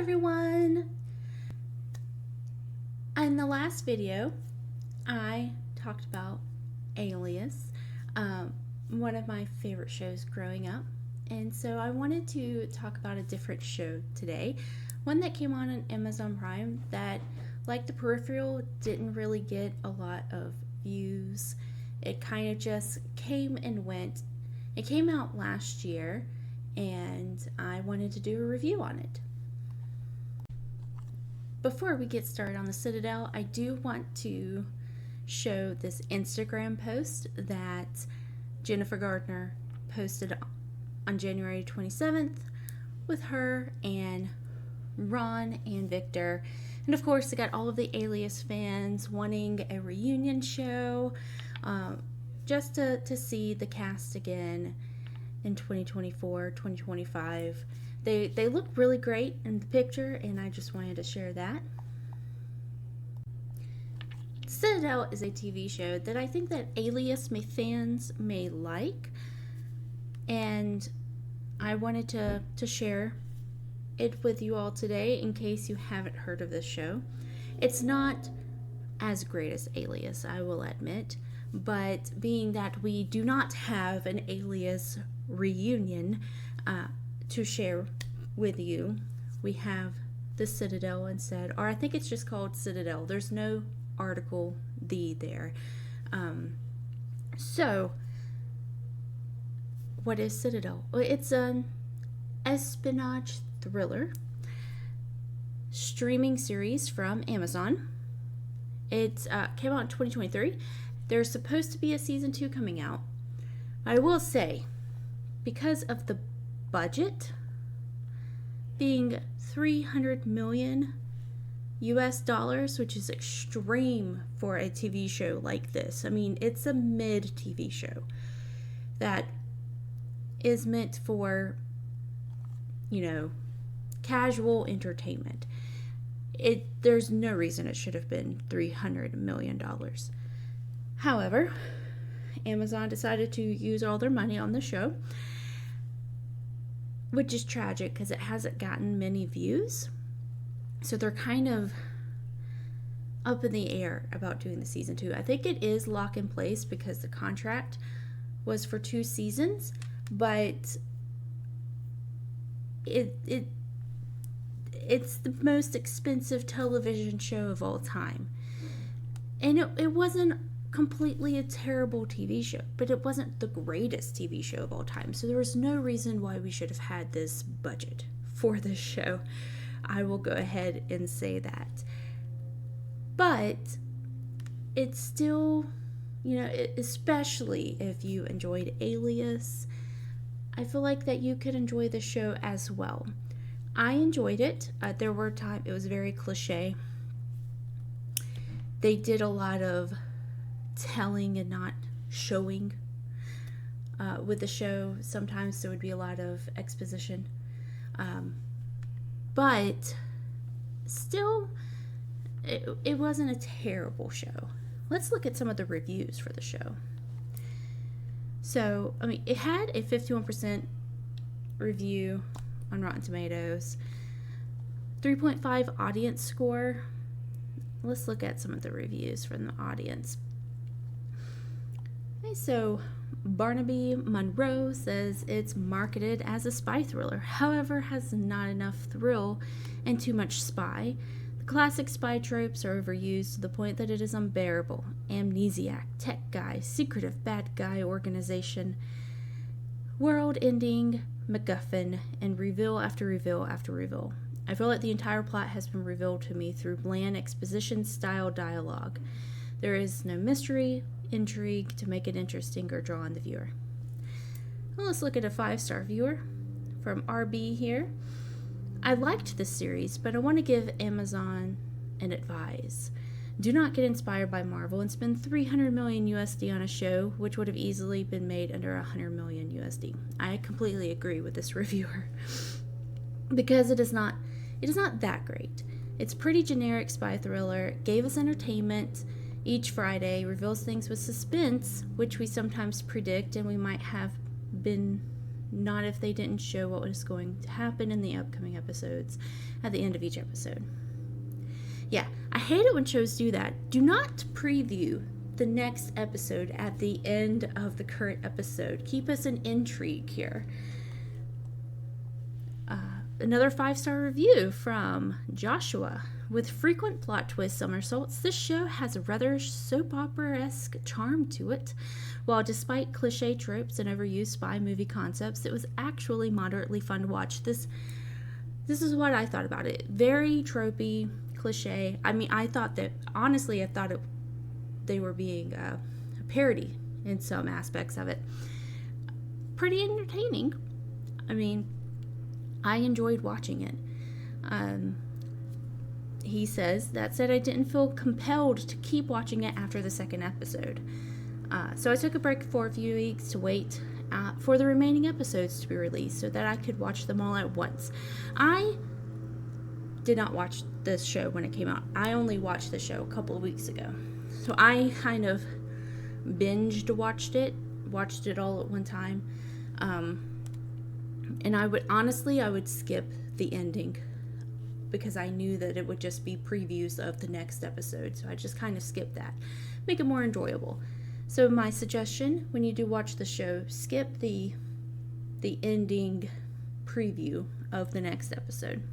everyone! In the last video, I talked about Alias, one of my favorite shows growing up. And so I wanted to talk about a different show today, one that came on Amazon Prime that, like The Peripheral, didn't really get a lot of views. It kind of just came and went. It came out last year, and I wanted to do a review on it. Before we get started on the Citadel, I do want to show this Instagram post that Jennifer Gardner posted on January 27th with her and Ron and Victor. And of course, it got all of the Alias fans wanting a reunion show, just to see the cast again in 2024, 2025. They look really great in the picture, and I just wanted to share that. Citadel is a TV show that I think that Alias fans may like, and I wanted to share it with you all today in case you haven't heard of this show. It's not as great as Alias, I will admit, but being that we do not have an Alias reunion to share with you, we have the Citadel instead, or I think it's just called Citadel. There's no article D there. So what is Citadel? Well, it's an espionage thriller streaming series from Amazon. It came out in 2023. There's supposed to be a season 2 coming out. I will say, because of the budget being $300 million US, which is extreme for a TV show like this. I mean, it's a mid TV show that is meant for, casual entertainment. There's no reason it should have been $300 million. However, Amazon decided to use all their money on the show, which is tragic because it hasn't gotten many views. So they're kind of up in the air about doing the season 2. I think it is lock in place because the contract was for 2 seasons, but it's the most expensive television show of all time. And it wasn't completely a terrible TV show, but it wasn't the greatest TV show of all time. So there was no reason why we should have had this budget for this show. I will go ahead and say that. But it's still, especially if you enjoyed Alias, I feel like that you could enjoy the show as well. I enjoyed it. There were times it was very cliche. They did a lot of telling and not showing with the show. Sometimes there would be a lot of exposition. But still, it wasn't a terrible show. Let's look at some of the reviews for the show. So, it had a 51% review on Rotten Tomatoes, 3.5 audience score. Let's look at some of the reviews from the audience. Okay, so Barnaby Monroe says it's marketed as a spy thriller, however has not enough thrill and too much spy. The classic spy tropes are overused to the point that it is unbearable. Amnesiac, tech guy, secretive bad guy organization, world-ending MacGuffin, and reveal after reveal after reveal. I feel like the entire plot has been revealed to me through bland exposition-style dialogue. There is no mystery, intrigue to make it interesting or draw on the viewer. Well, let's look at a 5-star viewer from RB here. I liked this series, but I want to give Amazon an advice. Do not get inspired by Marvel and spend $300 million USD on a show which would have easily been made under $100 million USD. I completely agree with this reviewer because it is not that great. It's pretty generic spy thriller. It gave us entertainment each Friday, reveals things with suspense, which we sometimes predict and we might have been not if they didn't show what was going to happen in the upcoming episodes at the end of each episode. Yeah, I hate it when shows do that. Do not preview the next episode at the end of the current episode. Keep us in intrigue here. Another 5-star review from Joshua. With frequent plot twist somersaults, this show has a rather soap opera-esque charm to it. While despite cliche tropes and overused spy movie concepts, it was actually moderately fun to watch. This is what I thought about it. Very tropey, cliche. I mean, I thought they were being a parody in some aspects of it. Pretty entertaining. I mean, I enjoyed watching it. He says, that said, I didn't feel compelled to keep watching it after the second episode. So I took a break for a few weeks to wait for the remaining episodes to be released so that I could watch them all at once. I did not watch this show when it came out. I only watched the show a couple of weeks ago. So I kind of watched it all at one time. And I would skip the ending because I knew that it would just be previews of the next episode. So I just kind of skipped that. Make it more enjoyable. So my suggestion, when you do watch the show, skip the ending preview of the next episode.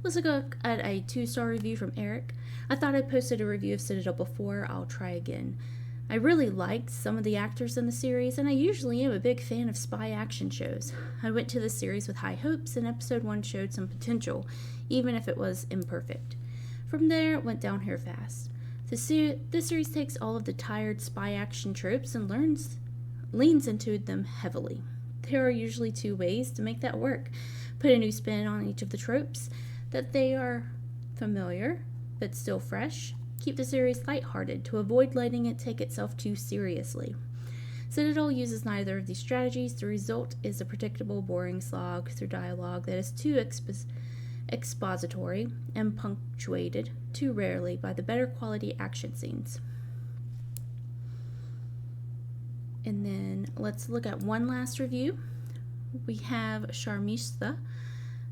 Let's look at a 2-star review from Eric. I thought I posted a review of Citadel before. I'll try again. I really liked some of the actors in the series, and I usually am a big fan of spy action shows. I went to this series with high hopes, and episode 1 showed some potential, even if it was imperfect. From there, it went downhill fast. This series takes all of the tired spy action tropes and leans into them heavily. There are usually 2 ways to make that work. Put a new spin on each of the tropes, that they are familiar, but still fresh. Keep the series lighthearted to avoid letting it take itself too seriously. Citadel uses neither of these strategies. The result is a predictable, boring slog through dialogue that is too expository and punctuated too rarely by the better quality action scenes. And then let's look at one last review. We have Sharmista.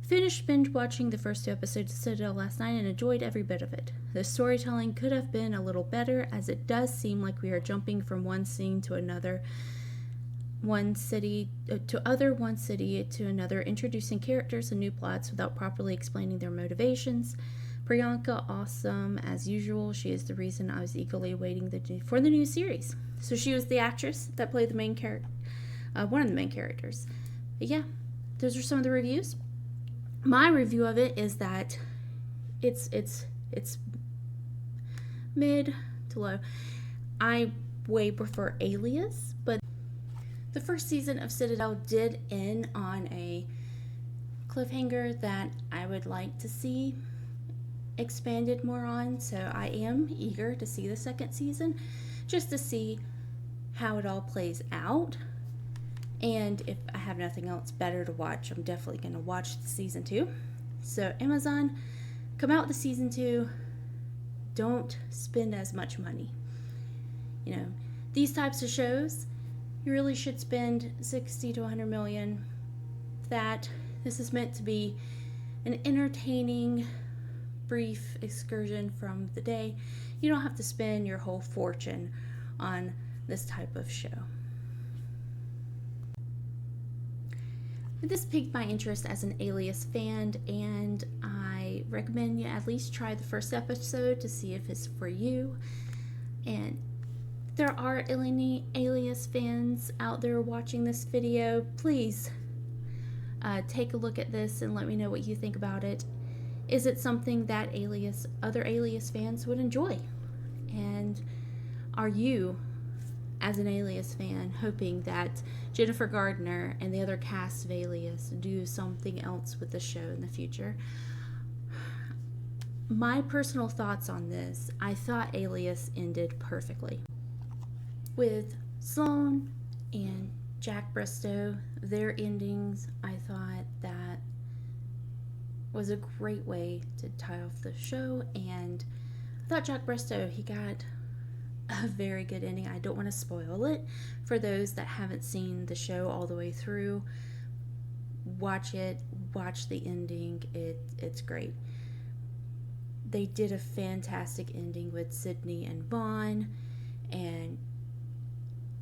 Finished binge watching the first 2 episodes of Citadel last night and enjoyed every bit of it. The storytelling could have been a little better, as it does seem like we are jumping from one scene to another, one city to another, introducing characters and new plots without properly explaining their motivations. Priyanka, awesome as usual. She is the reason I was eagerly waiting for the new series. So she was the actress that played the main character, one of the main characters. But yeah, those are some of the reviews. My review of it is that it's mid to low. I way prefer Alias, but the first season of Citadel did end on a cliffhanger that I would like to see expanded more on, so I am eager to see the second season just to see how it all plays out. And if I have nothing else better to watch, I'm definitely going to watch the season 2. So Amazon, come out with the season 2. Don't spend as much money. You know, these types of shows, you really should spend 60 to 100 million. This is meant to be an entertaining, brief excursion from the day. You don't have to spend your whole fortune on this type of show. This piqued my interest as an Alias fan, and I recommend you at least try the first episode to see if it's for you. And there are Alias fans out there watching this video. Please take a look at this and let me know what you think about it. Is it something that other Alias fans would enjoy? And are you, as an Alias fan, hoping that Jennifer Gardner and the other cast of Alias do something else with the show in the future? My personal thoughts on this, I thought Alias ended perfectly. With Sloane and Jack Bristow, their endings, I thought that was a great way to tie off the show. And I thought Jack Bristow, he got a very good ending. I don't want to spoil it for those that haven't seen the show all the way through. Watch it, watch the ending. It's great. They did a fantastic ending with Sydney and Vaughn, and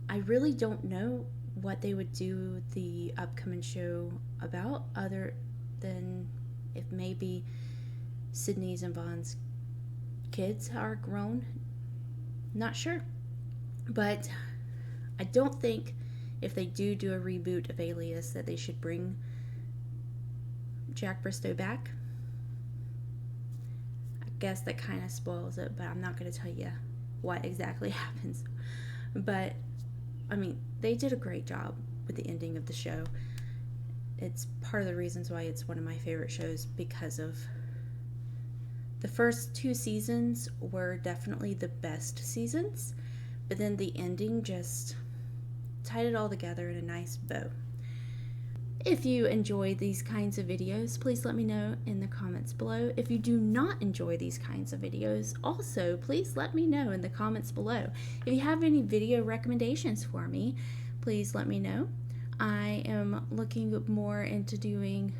I really don't know what they would do the upcoming show about, other than if maybe Sydney's and Vaughn's kids are grown. Not sure. But I don't think if they do a reboot of Alias that they should bring Jack Bristow back. I guess that kind of spoils it, but I'm not going to tell you what exactly happens. But I mean, they did a great job with the ending of the show. It's part of the reasons why it's one of my favorite shows, because of the first 2 seasons were definitely the best seasons, but then the ending just tied it all together in a nice bow. If you enjoy these kinds of videos, please let me know in the comments below. If you do not enjoy these kinds of videos, also please let me know in the comments below. If you have any video recommendations for me, please let me know. I am looking more into doing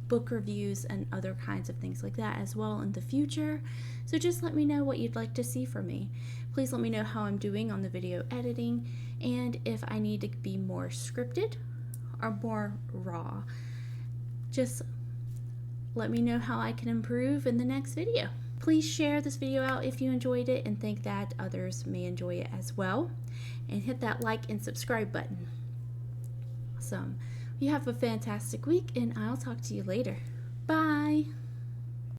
book reviews and other kinds of things like that as well in the future. So just let me know what you'd like to see from me. Please let me know how I'm doing on the video editing, and if I need to be more scripted or more raw. Just let me know how I can improve in the next video. Please share this video out if you enjoyed it and think that others may enjoy it as well. And hit that like and subscribe button. Awesome. You have a fantastic week, and I'll talk to you later. Bye.